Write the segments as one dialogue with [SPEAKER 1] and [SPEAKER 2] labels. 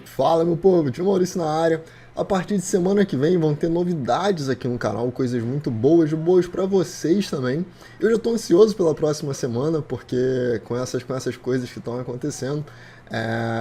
[SPEAKER 1] Fala, meu povo, Tio Maurício na área. A partir de semana que vem vão ter novidades aqui no canal, coisas muito boas para vocês também. Eu já estou ansioso pela próxima semana, porque com essas coisas que estão acontecendo,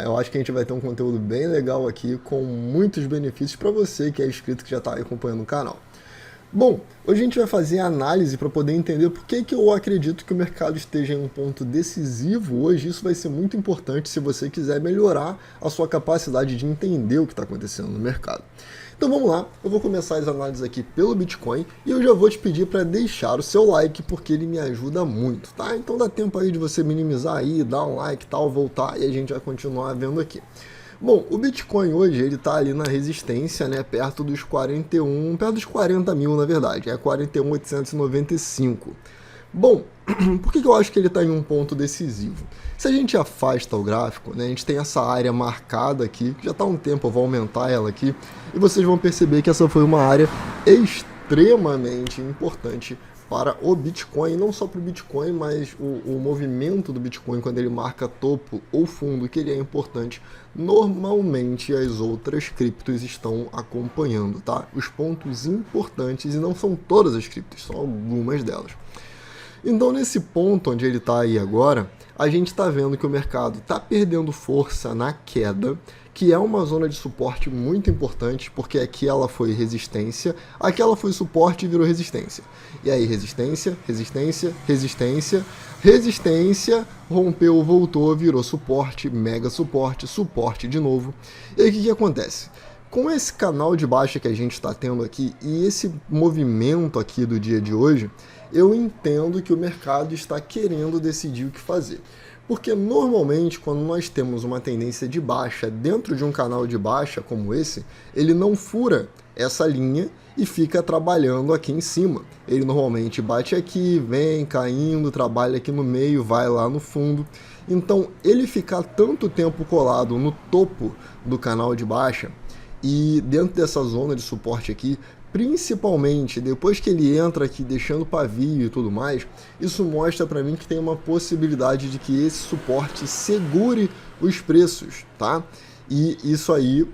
[SPEAKER 1] eu acho que a gente vai ter um conteúdo bem legal aqui, com muitos benefícios para você que é inscrito, que já está acompanhando o canal. Bom, hoje a gente vai fazer a análise para poder entender por que eu acredito que o mercado esteja em um ponto decisivo hoje. Isso vai ser muito importante se você quiser melhorar a sua capacidade de entender o que está acontecendo no mercado. Então vamos lá, eu vou começar as análises aqui pelo Bitcoin e eu já vou te pedir para deixar o seu like, porque ele me ajuda muito, tá? Então dá tempo aí de você minimizar aí, dar um like e tal, voltar e a gente vai continuar vendo aqui. Bom, o Bitcoin hoje ele está ali na resistência, né, perto dos 40 mil na verdade, é 41.895. Bom, por que eu acho que ele está em um ponto decisivo? Se a gente afasta o gráfico, né, a gente tem essa área marcada aqui, que já está há um tempo, eu vou aumentar ela aqui, e vocês vão perceber que essa foi uma área extremamente importante para o Bitcoin, não só para o Bitcoin, mas o movimento do Bitcoin, quando ele marca topo ou fundo, que ele é importante, normalmente as outras criptos estão acompanhando, tá? Os pontos importantes, e não são todas as criptos, são algumas delas. Então, nesse ponto onde ele está aí agora, a gente está vendo que o mercado está perdendo força na queda, que é uma zona de suporte muito importante, porque aqui ela foi resistência, aqui ela foi suporte e virou resistência. E aí resistência, resistência, resistência, resistência, rompeu, voltou, virou suporte, mega suporte, suporte de novo. E aí o que acontece? Com esse canal de baixa que a gente está tendo aqui e esse movimento aqui do dia de hoje, eu entendo que o mercado está querendo decidir o que fazer. Porque normalmente quando nós temos uma tendência de baixa dentro de um canal de baixa como esse, ele não fura essa linha e fica trabalhando aqui em cima. Ele normalmente bate aqui, vem caindo, trabalha aqui no meio, vai lá no fundo. Então ele ficar tanto tempo colado no topo do canal de baixa e dentro dessa zona de suporte aqui, principalmente depois que ele entra aqui deixando pavio e tudo mais, isso mostra para mim que tem uma possibilidade de que esse suporte segure os preços, tá? E isso aí,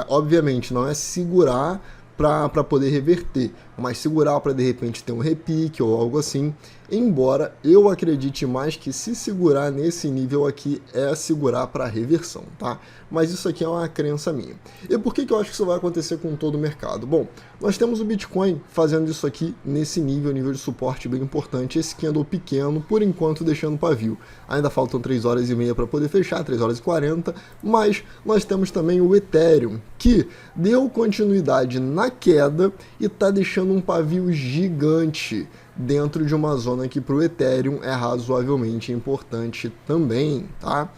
[SPEAKER 1] obviamente, não é segurar para poder reverter, mas segurar para de repente ter um repique ou algo assim, embora eu acredite mais que se segurar nesse nível aqui é segurar para reversão, tá? Mas isso aqui é uma crença minha. E por que eu acho que isso vai acontecer com todo o mercado? Bom, nós temos o Bitcoin fazendo isso aqui nesse nível de suporte bem importante, esse candle pequeno, por enquanto deixando pavio. Ainda faltam 3 horas e meia para poder fechar, 3 horas e 40, mas nós temos também o Ethereum, que deu continuidade na queda e está deixando um pavio gigante dentro de uma zona que para o Ethereum é razoavelmente importante também, tá?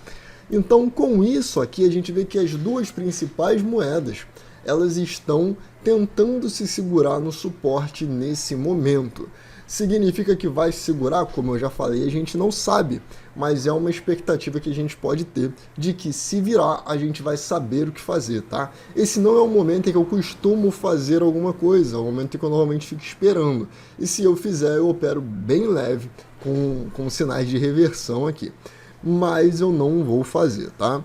[SPEAKER 1] Então, com isso aqui, a gente vê que as duas principais moedas, elas estão tentando se segurar no suporte nesse momento. Significa que vai se segurar? Como eu já falei, a gente não sabe, mas é uma expectativa que a gente pode ter de que se virar, a gente vai saber o que fazer, tá? Esse não é o momento em que eu costumo fazer alguma coisa, é o momento em que eu normalmente fico esperando. E se eu fizer, eu opero bem leve, com sinais de reversão aqui. Mas eu não vou fazer, tá?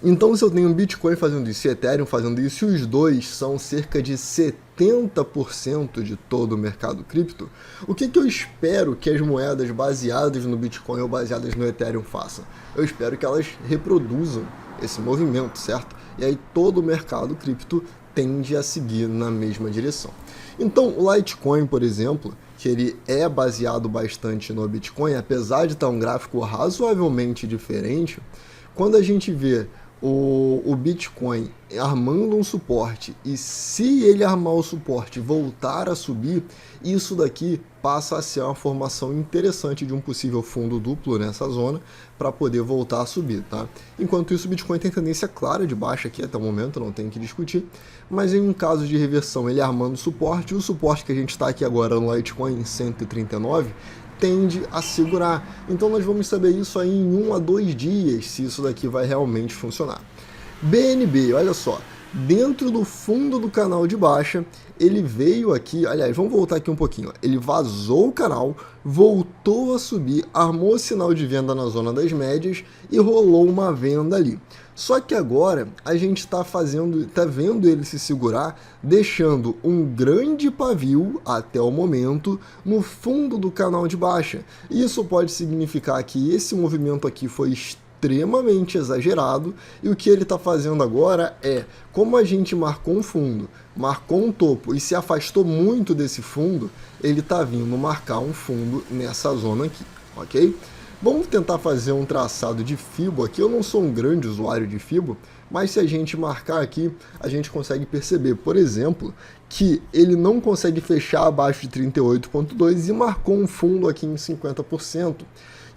[SPEAKER 1] Então, se eu tenho Bitcoin fazendo isso e Ethereum fazendo isso, e os dois são cerca de 70% de todo o mercado cripto, o que eu espero que as moedas baseadas no Bitcoin ou baseadas no Ethereum façam? Eu espero que elas reproduzam esse movimento, certo? E aí todo o mercado cripto tende a seguir na mesma direção. Então, o Litecoin, por exemplo, que ele é baseado bastante no Bitcoin, apesar de estar um gráfico razoavelmente diferente, quando a gente vê o Bitcoin armando um suporte e se ele armar o suporte voltar a subir, isso daqui passa a ser uma formação interessante de um possível fundo duplo nessa zona para poder voltar a subir, tá? Enquanto isso, o Bitcoin tem tendência clara de baixa aqui até o momento, não tem que discutir, mas em um caso de reversão ele armando suporte, o suporte que a gente está aqui agora no Litecoin em 139 tende a segurar. Então nós vamos saber isso aí em 1 a 2 dias, se isso daqui vai realmente funcionar. BNB, olha só, dentro do fundo do canal de baixa, ele veio aqui, aliás, vamos voltar aqui um pouquinho, ó. Ele vazou o canal, voltou a subir, armou sinal de venda na zona das médias e rolou uma venda ali. Só que agora a gente está vendo ele se segurar, deixando um grande pavio, até o momento, no fundo do canal de baixa. Isso pode significar que esse movimento aqui foi extremamente exagerado, e o que ele está fazendo agora é, como a gente marcou um fundo, marcou um topo e se afastou muito desse fundo, ele está vindo marcar um fundo nessa zona aqui, ok? Vamos tentar fazer um traçado de Fibo aqui. Eu não sou um grande usuário de Fibo, mas se a gente marcar aqui, a gente consegue perceber, por exemplo, que ele não consegue fechar abaixo de 38,2 e marcou um fundo aqui em 50%.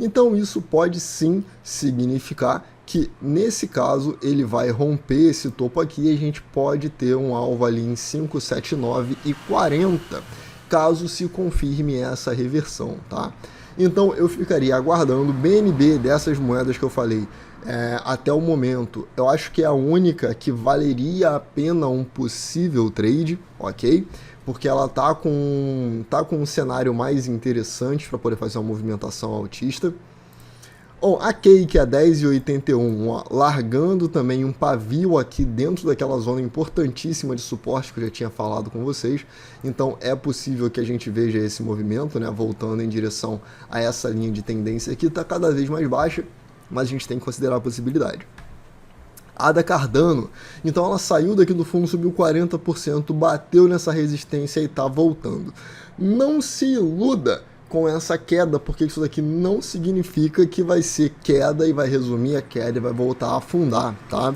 [SPEAKER 1] Então isso pode sim significar que, nesse caso, ele vai romper esse topo aqui e a gente pode ter um alvo ali em 579,40, caso se confirme essa reversão, tá? Então eu ficaria aguardando. BNB dessas moedas que eu falei até o momento, eu acho que é a única que valeria a pena um possível trade, ok? Porque ela tá com um cenário mais interessante para poder fazer uma movimentação altista. Bom, a Cake a 10,81, largando também um pavio aqui dentro daquela zona importantíssima de suporte que eu já tinha falado com vocês. Então é possível que a gente veja esse movimento, né, voltando em direção a essa linha de tendência aqui, está cada vez mais baixa, mas a gente tem que considerar a possibilidade. ADA Cardano, então ela saiu daqui do fundo, subiu 40%, bateu nessa resistência e está voltando. Não se iluda com essa queda, porque isso daqui não significa que vai ser queda e vai resumir a queda e vai voltar a afundar, tá?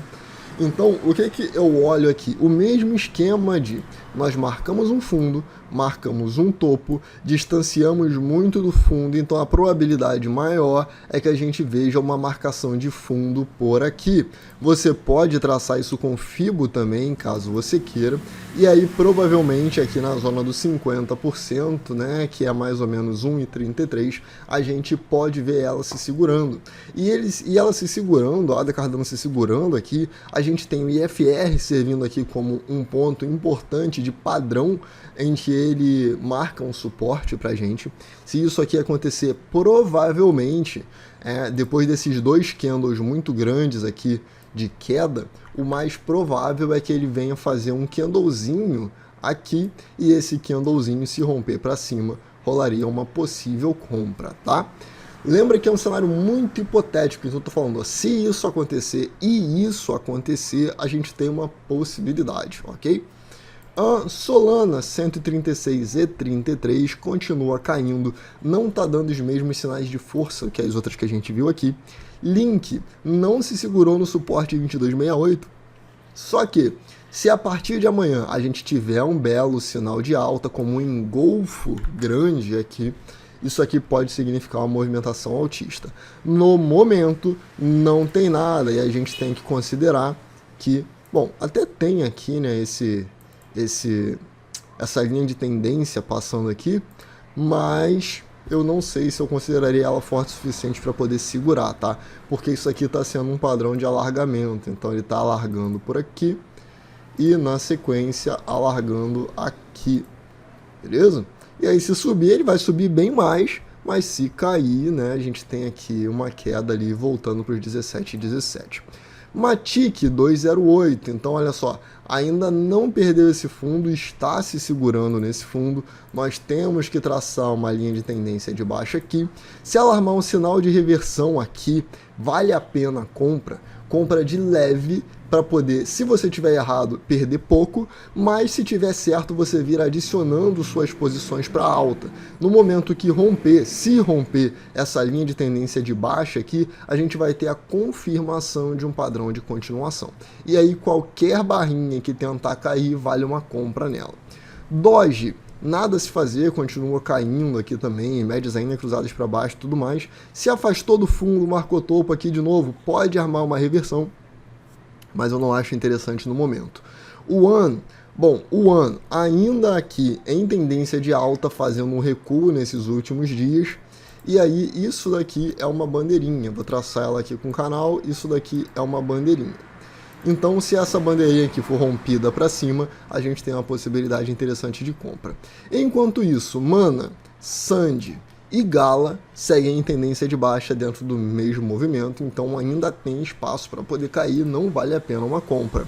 [SPEAKER 1] Então, o que eu olho aqui? O mesmo esquema de nós marcamos um fundo, marcamos um topo, distanciamos muito do fundo, então a probabilidade maior é que a gente veja uma marcação de fundo por aqui. Você pode traçar isso com Fibo também, caso você queira, e aí provavelmente aqui na zona dos 50%, né, que é mais ou menos 1,33, a gente pode ver ela se segurando. E ela se segurando, a ADA Cardano se segurando aqui, a gente tem o IFR servindo aqui como um ponto importante de padrão em que ele marca um suporte para a gente. Se isso aqui acontecer, provavelmente, depois desses dois candles muito grandes aqui de queda, o mais provável é que ele venha fazer um candlezinho aqui, e esse candlezinho, se romper para cima, rolaria uma possível compra, tá? Lembra que é um cenário muito hipotético, então eu tô falando, ó, se isso acontecer e isso acontecer, a gente tem uma possibilidade, ok? A Solana 136,33 continua caindo, não está dando os mesmos sinais de força que as outras que a gente viu aqui. Link não se segurou no suporte 22,68, só que se a partir de amanhã a gente tiver um belo sinal de alta, como um engolfo grande aqui, isso aqui pode significar uma movimentação altista. No momento não tem nada e a gente tem que considerar que, bom, até tem aqui, né, essa linha de tendência passando aqui, mas eu não sei se eu consideraria ela forte o suficiente para poder segurar, tá? Porque isso aqui está sendo um padrão de alargamento, então ele está alargando por aqui e na sequência alargando aqui, beleza? E aí se subir, ele vai subir bem mais, mas se cair, né, a gente tem aqui uma queda ali voltando para os 17,17. Matic 208, então olha só, ainda não perdeu esse fundo, está se segurando nesse fundo, nós temos que traçar uma linha de tendência de baixa aqui. Se ela armar um sinal de reversão aqui, vale a pena a compra de leve, para poder, se você tiver errado, perder pouco, mas se tiver certo, você vir adicionando suas posições para alta. No momento que romper, se romper essa linha de tendência de baixa aqui, a gente vai ter a confirmação de um padrão de continuação. E aí qualquer barrinha que tentar cair, vale uma compra nela. Doge, nada a se fazer, continua caindo aqui também, médias ainda cruzadas para baixo e tudo mais. Se afastou do fundo, marcou topo aqui de novo, pode armar uma reversão, mas eu não acho interessante no momento. O One, bom, o One ainda aqui em tendência de alta, fazendo um recuo nesses últimos dias, e aí isso daqui é uma bandeirinha, vou traçar ela aqui com o canal, isso daqui é uma bandeirinha. Então, se essa bandeirinha aqui for rompida para cima, a gente tem uma possibilidade interessante de compra. Enquanto isso, Mana, Sandy e Gala seguem em tendência de baixa dentro do mesmo movimento, então ainda tem espaço para poder cair, não vale a pena uma compra.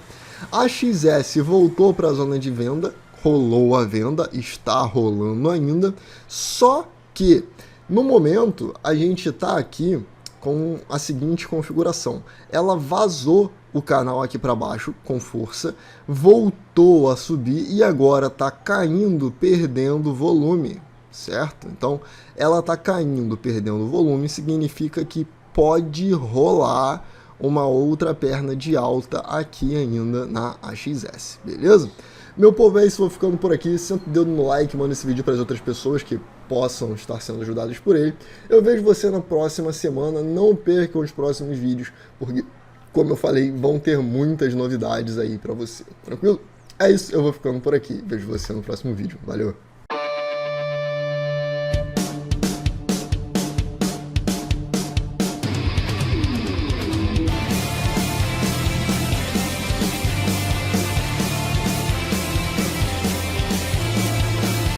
[SPEAKER 1] A XS voltou para a zona de venda, rolou a venda, está rolando ainda, só que no momento a gente está aqui com a seguinte configuração: ela vazou o canal aqui para baixo com força, voltou a subir e agora está caindo, perdendo volume, certo? Então ela está caindo, perdendo volume, significa que pode rolar uma outra perna de alta aqui ainda na AXS, beleza? Meu povo, é isso, vou ficando por aqui. Senta o dedo no like, manda esse vídeo para as outras pessoas que possam estar sendo ajudadas por ele. Eu vejo você na próxima semana, não percam os próximos vídeos, porque, como eu falei, vão ter muitas novidades aí para você, tranquilo? É isso, eu vou ficando por aqui, vejo você no próximo vídeo, valeu!